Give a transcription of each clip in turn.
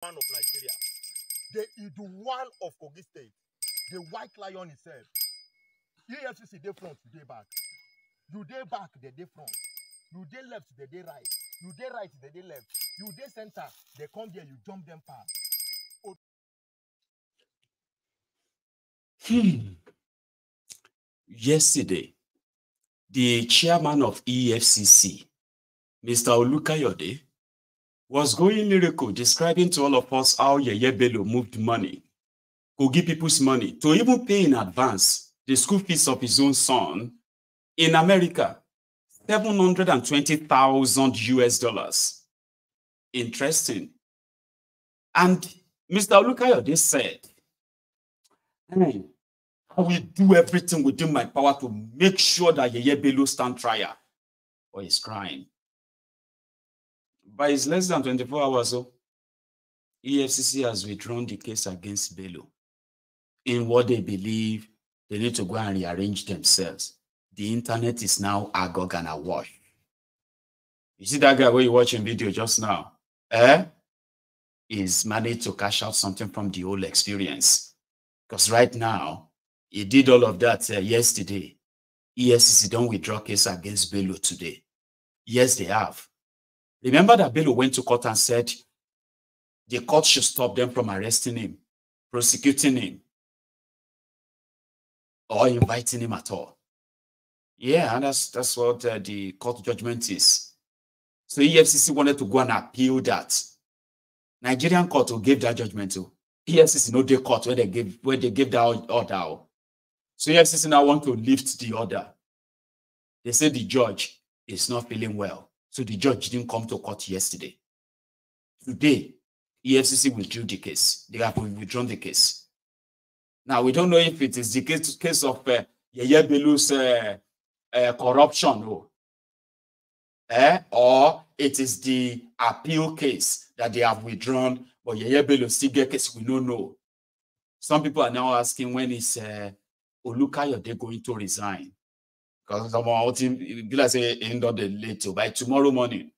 one of Nigeria. The one of Kogi State, the white lion itself. EFCC they front, they back. You they back, they front. You they left, they right. You they right, they left. You they center, they come there, you jump them past. Yesterday, the chairman of EFCC, Mr. Olukayode, was going lyrical, describing to all of us how Yahaya Bello moved money, could give people's money, to even pay in advance the school fees of his own son in America, $720,000 US. Interesting. And Mr. Olukayode said, I will do everything within my power to make sure that Yahaya Bello stand trial for his crime. By his less than 24 hours, EFCC has withdrawn the case against Bello in what they believe they need to go and rearrange themselves. The internet is now agog and awash. You see that guy where you're watching video just now? Is managed to cash out something from the whole experience. Because right now, he did all of that yesterday. EFCC don't withdraw case against Bello today. Yes, they have. Remember that Bello went to court and said the court should stop them from arresting him, prosecuting him, or inviting him at all. Yeah, and that's what the court judgment is. So EFCC wanted to go and appeal that. Nigerian court will give that judgment to EFCC, no, they court where they gave that order. So EFCC now want to lift the order. They say the judge is not feeling well. So the judge didn't come to court yesterday. Today, EFCC withdrew the case. They have withdrawn the case. Now, we don't know if it is the case of Yahaya Bello's corruption, or it is the appeal case that they have withdrawn, but Yahaya Bello still get case. We don't know. Some people are now asking when is Olukayode going to resign. Because someone say end of the later by tomorrow morning,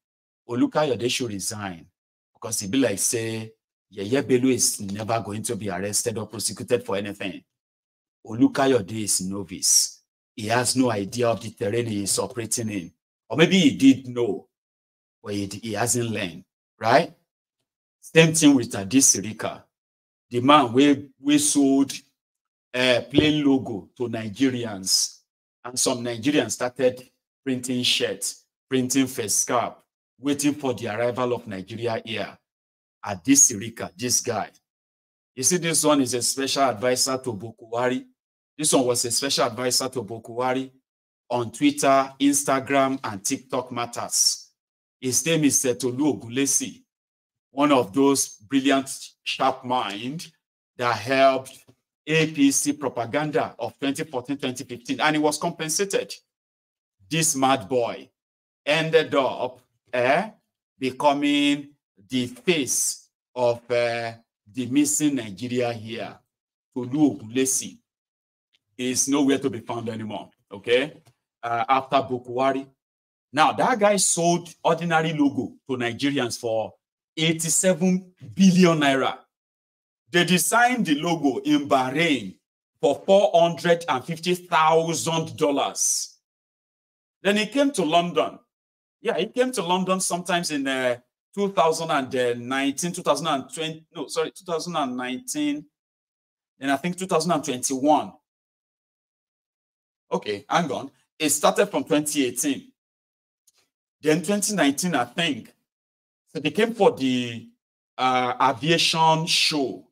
Olukayode should resign because he be like say Yahaya Bello is never going to be arrested or prosecuted for anything. Olukayode is novice. He has no idea of the terrain he is operating in, or maybe he did know, but he hasn't learned. Right? Same thing with Hadi Sirika, the man we sold plain logo to Nigerians. And some Nigerians started printing shirts, printing face cap, waiting for the arrival of Nigeria here. Hadi Sirika, this guy. You see, this one is a special advisor to Bokuwari. This one was a special advisor to Bokuwari on Twitter, Instagram, and TikTok matters. His name is Tolu Ogulesi, one of those brilliant, sharp minds that helped APC propaganda of 2014-2015, and he was compensated. This mad boy ended up becoming the face of the missing Nigeria here. Tolu Ogulesi is nowhere to be found anymore, okay? After Bokuwari. Now, that guy sold ordinary logo to Nigerians for 87 billion naira. They designed the logo in Bahrain for $450,000. Then he came to London. Yeah, he came to London sometimes in 2019, 2020, no, sorry, 2019, and I think 2021. Okay, hang on. It started from 2018. Then 2019, I think. So they came for the aviation show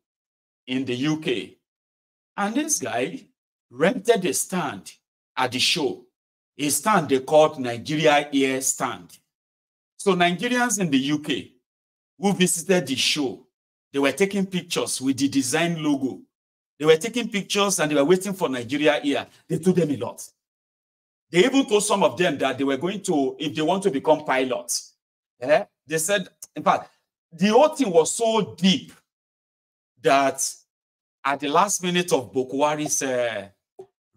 in the UK. And this guy rented a stand at the show. A stand they called Nigeria Air Stand. So Nigerians in the UK who visited the show, they were taking pictures with the design logo. They were taking pictures and they were waiting for Nigeria Air. They told them a lot. They even told some of them that they were going to, if they want to become pilots. They said, in fact, the whole thing was so deep that at the last minute of Bokuwari's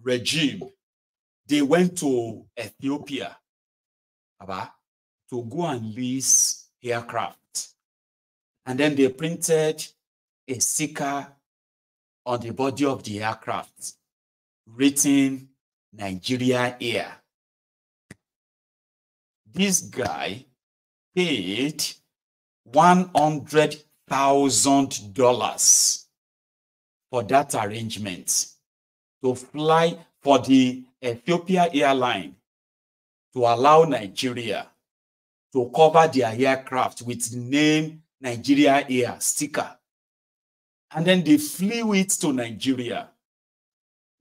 regime, they went to Ethiopia to go and lease aircraft. And then they printed a sticker on the body of the aircraft, written Nigeria Air. This guy paid $100,000 for that arrangement to fly for the Ethiopia airline to allow Nigeria to cover their aircraft with the name Nigeria Air sticker. And then they flew it to Nigeria.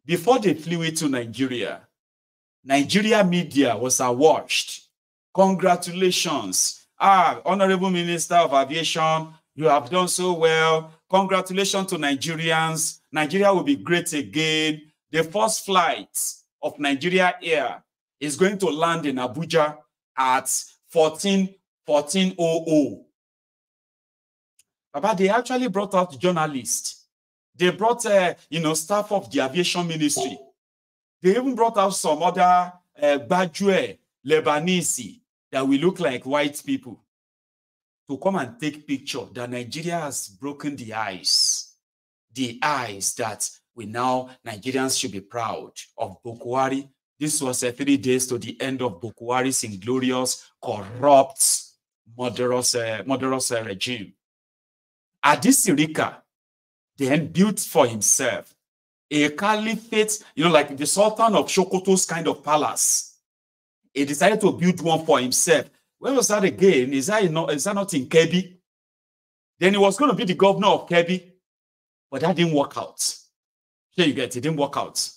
Before they flew it to Nigeria, Nigeria media was awash. Congratulations. Honorable Minister of Aviation, you have done so well. Congratulations to Nigerians. Nigeria will be great again. The first flight of Nigeria Air is going to land in Abuja at 14:00. But they actually brought out journalists. They brought, staff of the aviation ministry. They even brought out some other Bajue, Lebanese, that will look like white people to come and take picture that Nigeria has broken the ice that Nigerians should be proud of Bukwari. This was 3 days to the end of Bukwari's inglorious, corrupt, murderous regime. Hadi Sirika then built for himself a caliphate, like the Sultan of Sokoto's kind of palace. He decided to build one for himself. When was that again? Is that not in Kebbi? Then he was going to be the governor of Kebbi, but that didn't work out. Here you get it, didn't work out.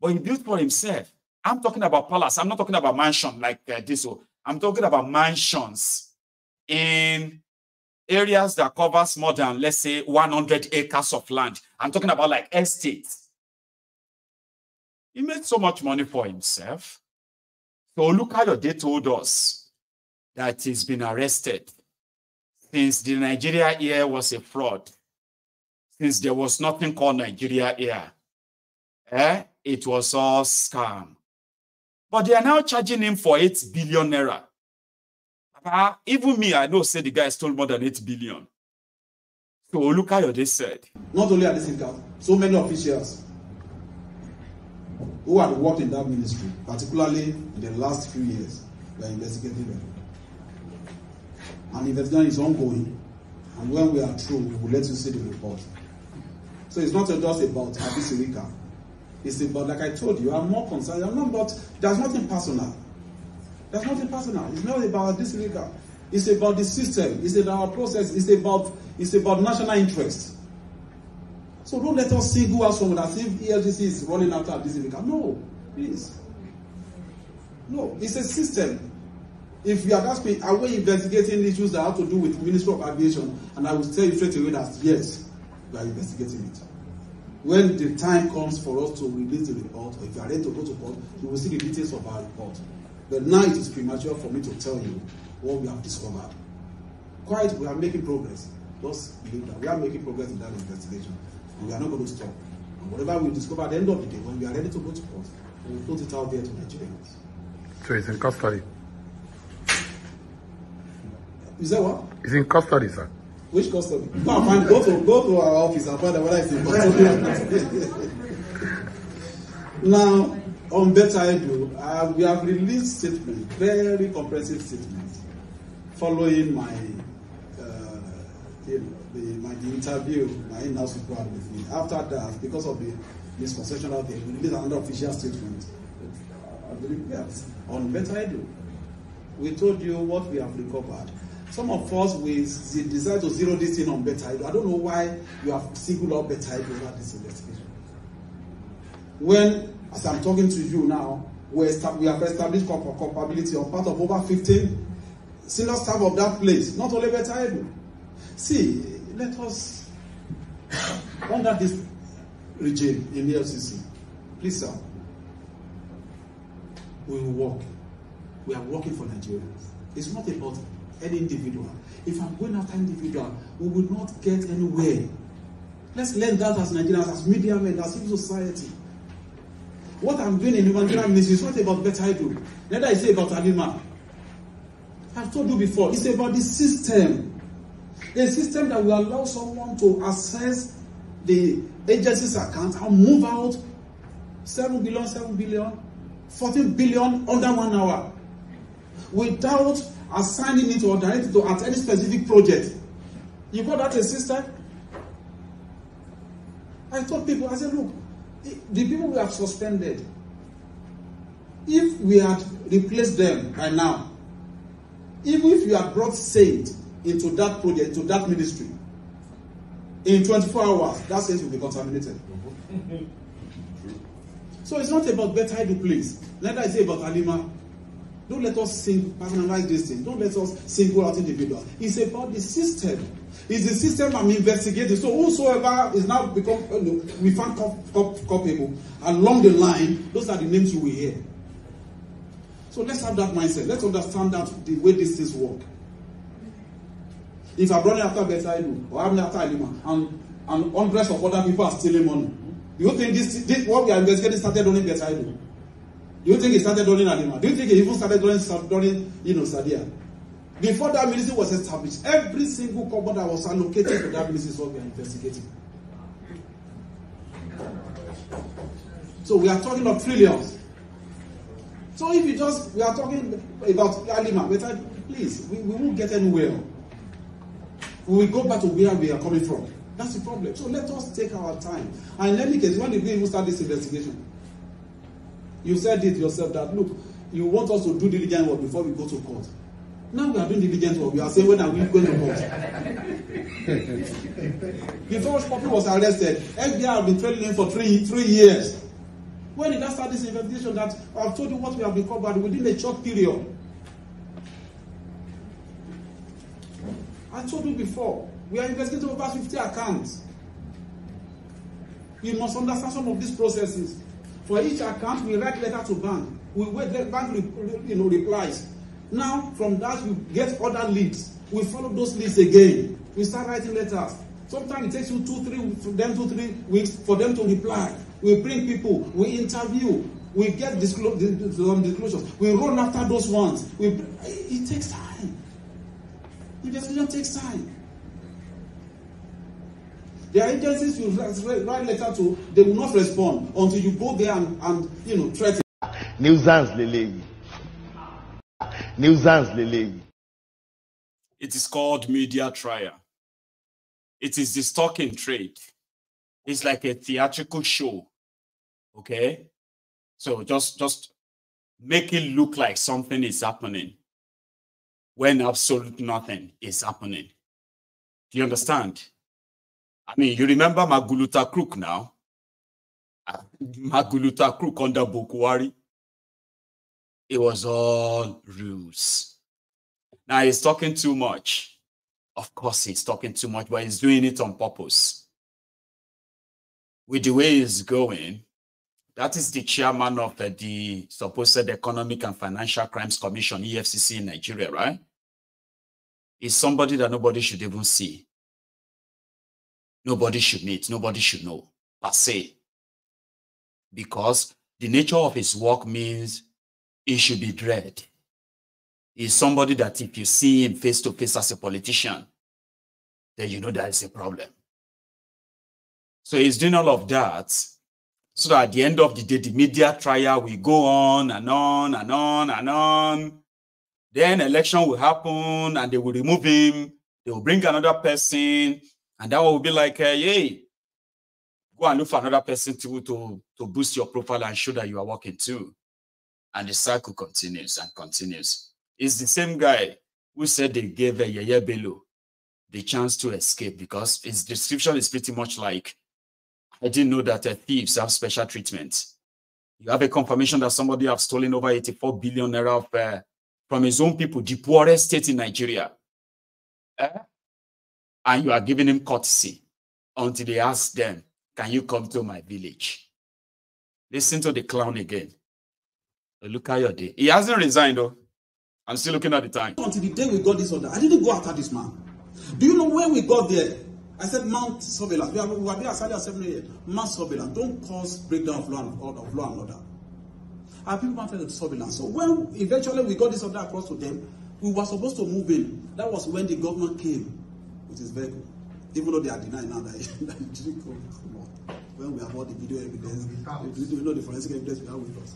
But he built for himself. I'm talking about palace. I'm not talking about mansion like this. I'm talking about mansions in areas that covers more than, let's say, 100 acres of land. I'm talking about like estates. He made so much money for himself. So Olukayode told us that he's been arrested since the Nigeria Air was a fraud, since there was nothing called Nigeria Air. It was all scam. But they are now charging him for 8 billion naira. Even me, I know, say the guy stole more than 8 billion. So Olukayode said, not only at this income, so many officials who had worked in that ministry, particularly in the last few years, were investigating them. And investigation is ongoing. And when we are through, we will let you see the report. So it's not just about Hadi Sirika. It's about, like I told you, I'm more concerned. I'm not about, there's nothing personal. There's nothing personal. It's not about this Sirika. It's about the system. It's about our process. It's about national interest. So don't let us single out someone as if EFCC is running after this Sirika. No, please. No, it's a system. If you are asking, are we investigating issues that have to do with the Ministry of Aviation? And I will tell you straight away that yes, we are investigating it. When the time comes for us to release the report, or if you are ready to go to court, you will see the details of our report. But now it is premature for me to tell you what we have discovered. Quite, we are making progress. Just believe that we are making progress in that investigation. And we are not going to stop. And whatever we discover at the end of the day, when we are ready to go to court, we will put it out there to Nigerians. So it's in custody? Is that what? It's in custody, sir. Which custody? Go to our office and find out whether it's in custody. Now, on Betta, we have released statement, very comprehensive statement, following my the interview, my in-house report with me. After that, because of the misconception out there, we released another official statement. I believe yes, on Betta. We told you what we have recovered. Some of us, we decide to zero this in on Betta. I don't know why you have singled out Betta over this investigation. When, as I'm talking to you now, we have established culpability on part of over 15 senior staff of that place, not only Betta. See, let us, under this regime in the EFCC, please, sir, we will work. We are working for Nigerians. It's not about any individual. If I'm going after individual, we will not get anywhere. Let's learn that as Nigerians, as media men, as civil society. What I'm doing in the Nigerian ministry is not about Betta. Neither is it about Alima. I've told you before, it's about the system. A system that will allow someone to access the agency's account and move out 7 billion, 14 billion under 1 hour without assigning it or directing it to at any specific project. You call that a system? I told people, I said, look, the people we have suspended, if we had replaced them by now, even if you had brought saint into that project, into that ministry, in 24 hours, that saint will be contaminated. So it's not about Betta, please. Neither is it about Halima. Don't let us personalize this thing. Don't let us single out individuals. It's about the system. It's the system I'm investigating. So whosoever is now become, we find culpable along the line, those are the names you will hear. So let's have that mindset. Let's understand that the way these things work. If I'm running after Betta or I'm after Halima, and hundreds of other people are stealing money, do you think this what we are investigating started running Betta? Do you think it started running Halima? Do you think it even started running Sadia? Before that ministry was established, every single kobo that was allocated to that ministry is what we are investigating. So we are talking of trillions. So if we are talking about Halima, please, we won't get anywhere. We will go back to where we are coming from. That's the problem. So let us take our time. And in any case, when we even start this investigation, you said it yourself that, look, you want us to do diligent work before we go to court. Now we are doing diligent work. We are saying, when are we going to court? Before Poppy was arrested, FBI have been trailing him for three years. When did I start this investigation? That I've told you what we have been covered within a short period. I told you before, we are investigating over 50 accounts. You must understand some of these processes. For each account, we write letter to bank. We wait, the bank replies. Now, from that, we get other leads. We follow those leads again. We start writing letters. Sometimes it takes you 2 3 weeks for them to reply. We bring people, we interview, we get disclosures. We run after those ones. It takes time. Investigation takes time. There are agencies you write letter to, they will not respond until you go there and threaten. Nuisance Lele. Nuisance Lele. It is called media trial. It is the stock in trade. It's like a theatrical show. Okay? So just make it look like something is happening when absolutely nothing is happening. Do you understand? I mean, you remember Maguluta Crook now? Maguluta Crook under Bokuwari. It was all rules. Now he's talking too much. Of course he's talking too much, but he's doing it on purpose. With the way he's going, that is the chairman of the supposed Economic and Financial Crimes Commission, EFCC in Nigeria, right? He's somebody that nobody should even see. Nobody should meet, nobody should know, per se. Because the nature of his work means he should be dread. He's somebody that if you see him face to face as a politician, then you know there is a problem. So he's doing all of that, so that at the end of the day, the media trial will go on and on and on and on. Then election will happen and they will remove him. They will bring another person. And that will be like, hey, go and look for another person to boost your profile and show that you are working too. And the cycle continues and continues. It's the same guy who said they gave Yahaya Bello the chance to escape because his description is pretty much like, I didn't know that thieves have special treatment. You have a confirmation that somebody has stolen over 84 billion naira from his own people, the poorest state in Nigeria. And you are giving him courtesy until they ask them, can you come to my village? Listen to the clown again. Look at your day. He hasn't resigned though. I'm still looking at the time. Until the day we got this order, I didn't go after this man. Do you know when we got there? I said mount surveillance. We were there as early as 7 a.m. Mount surveillance. Don't cause breakdown of law and order. Our people wanted surveillance. So when eventually we got this order across to them, we were supposed to move in. That was when the government came. with his vehicle, even though they are denying now that he didn't come out. When we have all the video evidence, we know the forensic evidence we have with us.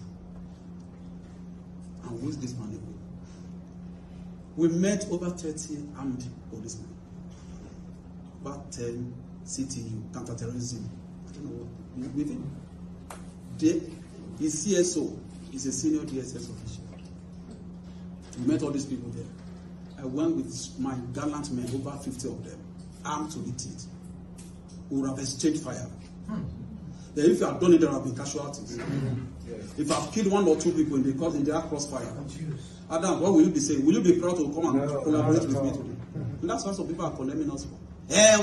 And who is this man? We met over 30 armed policemen, about 10 CTU, counterterrorism. I don't know what with him. His CSO is a senior DSS official. We met all these people there. I went with my gallant men, over 50 of them, armed to the teeth. We would have exchanged fire. Then if you have done it, there have been casualties. If I've killed 1 or 2 people in their crossfire, Adam, what will you be saying? Will you be proud to come and collaborate with me today? And that's what some people are condemning us for.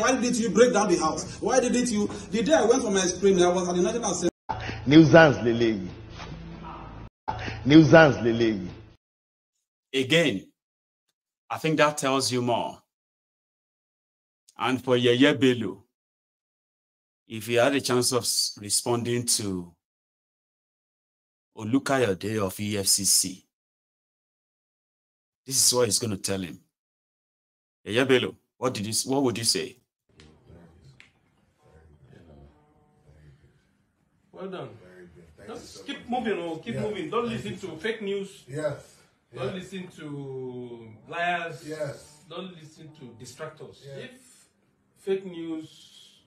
Why didn't you break down the house? Why didn't you? The day I went for my screening, I was at the National Center. Nuisance lele. Nuisance lele. Again, I think that tells you more. And for Yahaya Bello, if he had a chance of responding to Olukayode of EFCC, this is what he's going to tell him. Yahaya Bello, what would you say? Well done. Just keep moving, keep moving. Don't listen to fake news. Yes. Don't listen to liars. Yes. Don't listen to distractors. Yes. If fake news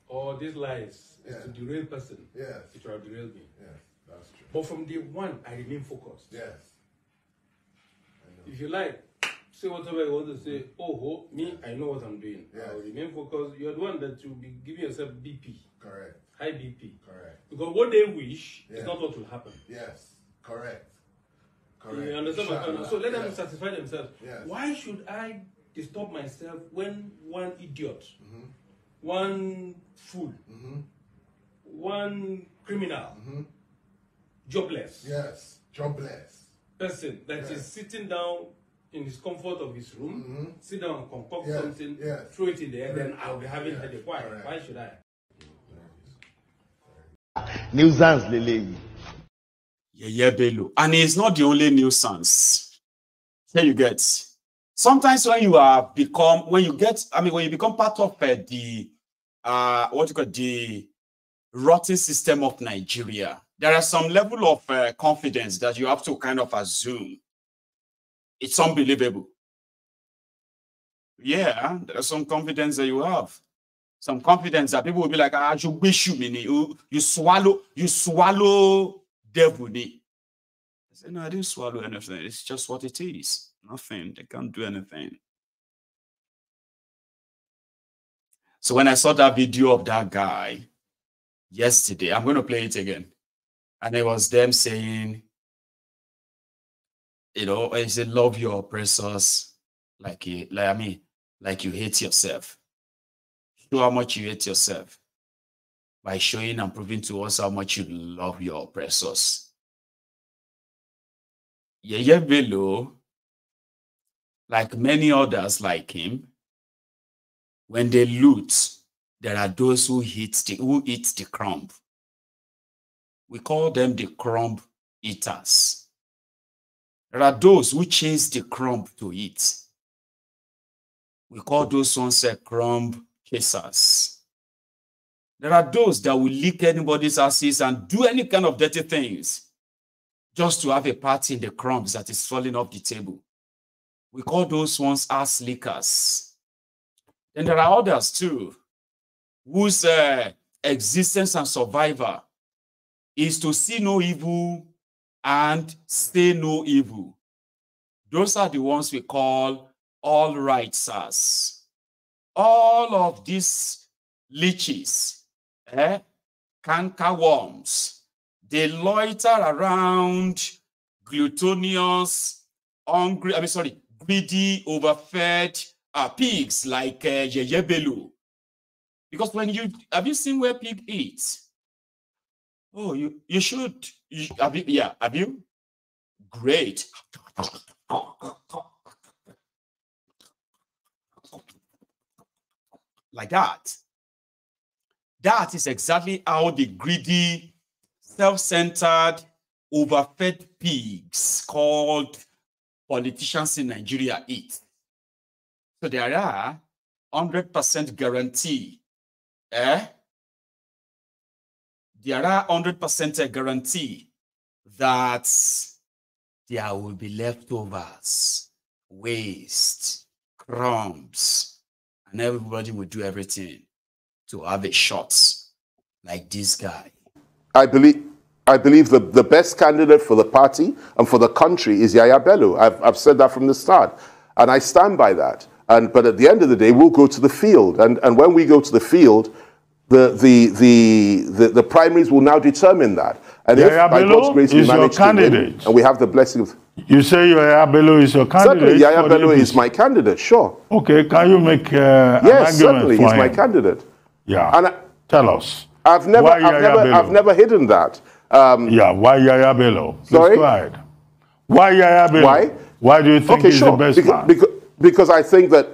or these lies is to derail person, Yes. it will derail me. Yes, that's true. But from day one, I remain focused. Yes. If you like, say whatever you want to say. Oh, me, I know what I'm doing. Yes. I will remain focused. You're the one that will be giving yourself BP. Correct. High BP. Correct. Because what they wish Yeah. is not what will happen. Yes. Correct. Correct. You understand my point? So let them satisfy themselves. Yes. Why should I disturb myself when one idiot, one fool, one criminal, jobless Yes. Jobless. person that is sitting down in his comfort of his room, sit down and concoct something, throw it in the air, then I'll be having headache. Why? Correct. Why should I? Nuisance lele. Yahaya Bello. And it's not the only nuisance. Here you get. Sometimes when you become part of the rotten system of Nigeria, there is some level of confidence that you have to kind of assume. It's unbelievable. Yeah, there's some confidence that you have. Some confidence that people will be like, you swallow devil. I said, no, I didn't swallow anything. It's just what it is. Nothing. They can't do anything. So when I saw that video of that guy yesterday, I'm going to play it again. And it was them saying, I said, love your oppressors like you hate yourself. Show how much you hate yourself by showing and proving to us how much you love your oppressors. Yahaya Bello, like many others like him, when they loot, there are those who eat the crumb. We call them the crumb eaters. There are those who chase the crumb to eat. We call those ones crumb chasers. There are those that will lick anybody's asses and do any kind of dirty things just to have a part in the crumbs that is falling off the table. We call those ones ass lickers. And there are others too, whose existence and survival is to see no evil and say no evil. Those are the ones we call all-righters. All of these leeches, cankerworms, they loiter around glutinous, greedy, overfed pigs like Yahaya Bello. Because have you seen where pig eats? Oh, you should. Have you? Great. Like that. That is exactly how the greedy, self-centered, overfed pigs called politicians in Nigeria eat. So there are 100% guarantee. There are 100% guarantee that there will be leftovers, waste, crumbs, and everybody will do everything to have a shot like this guy. I believe the best candidate for the party and for the country is Yahaya Bello. I've said that from the start, and I stand by that. But at the end of the day, we'll go to the field, and when we go to the field, the primaries will now determine that. And Yahaya if by Bello God's grace we is your manage to win, candidate. and we have the blessing of... You say Yahaya Bello is your candidate? Certainly, Yahaya Bello is my candidate, sure. Okay, can you make an yes, argument certainly, for he's him? my candidate. Yeah, And tell us. I've never hidden that. Yeah, why Yahaya Bello? Sorry? Go ahead. Why Yahaya Bello? Why? Why do you think he's the best man? Because I think that,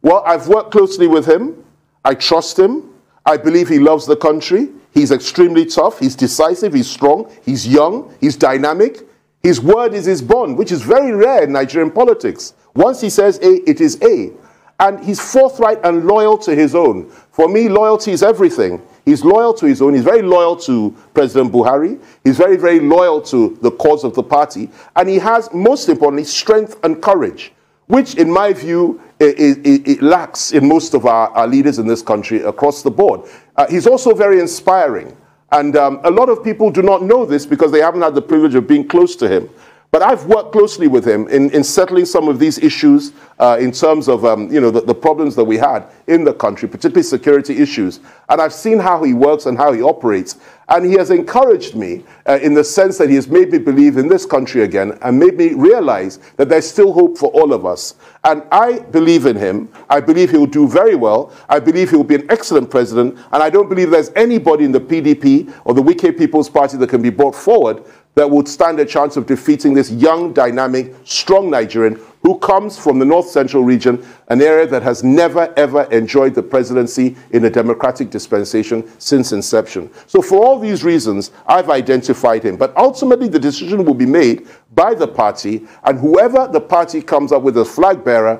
well, I've worked closely with him. I trust him. I believe he loves the country. He's extremely tough. He's decisive. He's strong. He's young. He's dynamic. His word is his bond, which is very rare in Nigerian politics. Once he says A, it is A. And he's forthright and loyal to his own. For me, loyalty is everything. He's loyal to his own. He's very loyal to President Buhari. He's very, very loyal to the cause of the party. And he has, most importantly, strength and courage, which, in my view, it lacks in most of our leaders in this country across the board. He's also very inspiring. And a lot of people do not know this because they haven't had the privilege of being close to him. But I've worked closely with him in settling some of these issues in terms of the problems that we had in the country, particularly security issues. And I've seen how he works and how he operates. And he has encouraged me in the sense that he has made me believe in this country again and made me realize that there's still hope for all of us. And I believe in him. I believe he will do very well. I believe he will be an excellent president. And I don't believe there's anybody in the PDP or the Wike People's Party that can be brought forward that would stand a chance of defeating this young, dynamic, strong Nigerian who comes from the North Central region, an area that has never, ever enjoyed the presidency in a democratic dispensation since inception. So for all these reasons, I've identified him. But ultimately, the decision will be made by the party, and whoever the party comes up with as flag bearer,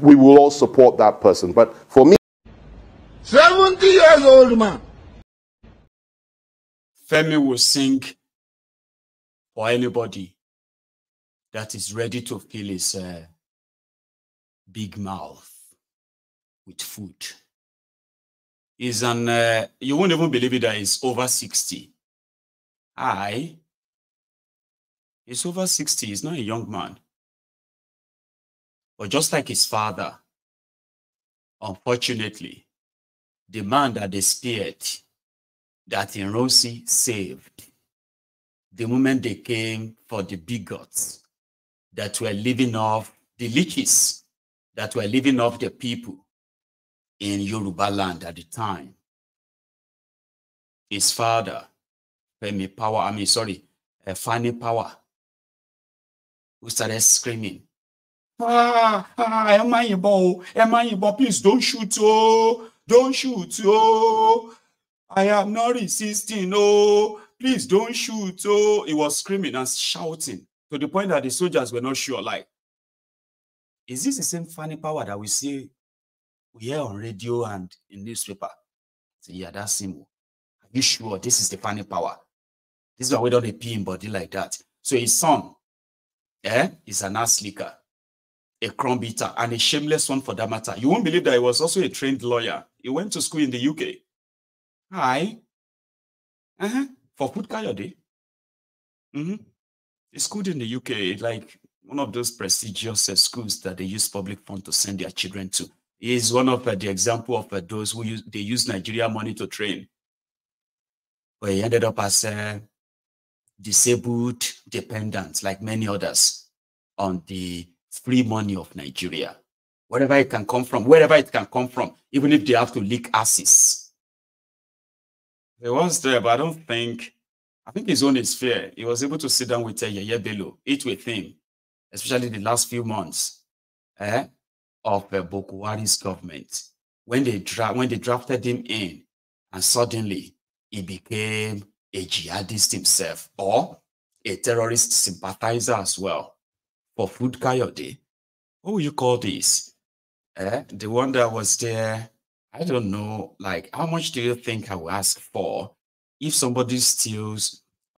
we will all support that person. But for me... 70 years old man. Femi will sing for anybody that is ready to fill his big mouth with food. He's an, you won't even believe it, that he's over 60. He's over 60, he's not a young man. But just like his father, unfortunately, the man that they spared, that Ironsi saved, the moment they came for the bigots that were living off the leeches, that were living off the people in Yoruba land at the time. His father, Fani Power, who started screaming, Emma, please don't shoot, oh, don't shoot, oh, I am not resisting, oh, please don't shoot, oh. He was screaming and shouting to the point that the soldiers were not sure, like, is this the same Fani Power that we hear on radio and in newspaper? So, yeah, that's him. Are you sure this is the Fani Power? This is why we don't appear in body like that. So his son, is an ass licker, a crumb eater, and a shameless one for that matter. You won't believe that he was also a trained lawyer. He went to school in the UK. For Food Kayode. He schooled in the UK, like one of those prestigious schools that they use public funds to send their children to. He is one of the example of those who use Nigeria money to train. But he ended up as a disabled dependent, like many others, on the free money of Nigeria. Wherever it can come from, even if they have to lick asses. He was there, but I think his own is fair. He was able to sit down with Yahaya Bello, eat with him, especially the last few months of Bokuwari's government. When they drafted him in, and suddenly he became a jihadist himself, or a terrorist sympathizer as well. For Food Kayode, what will you call this? The one that was there, I don't know, like, how much do you think I will ask for if somebody steals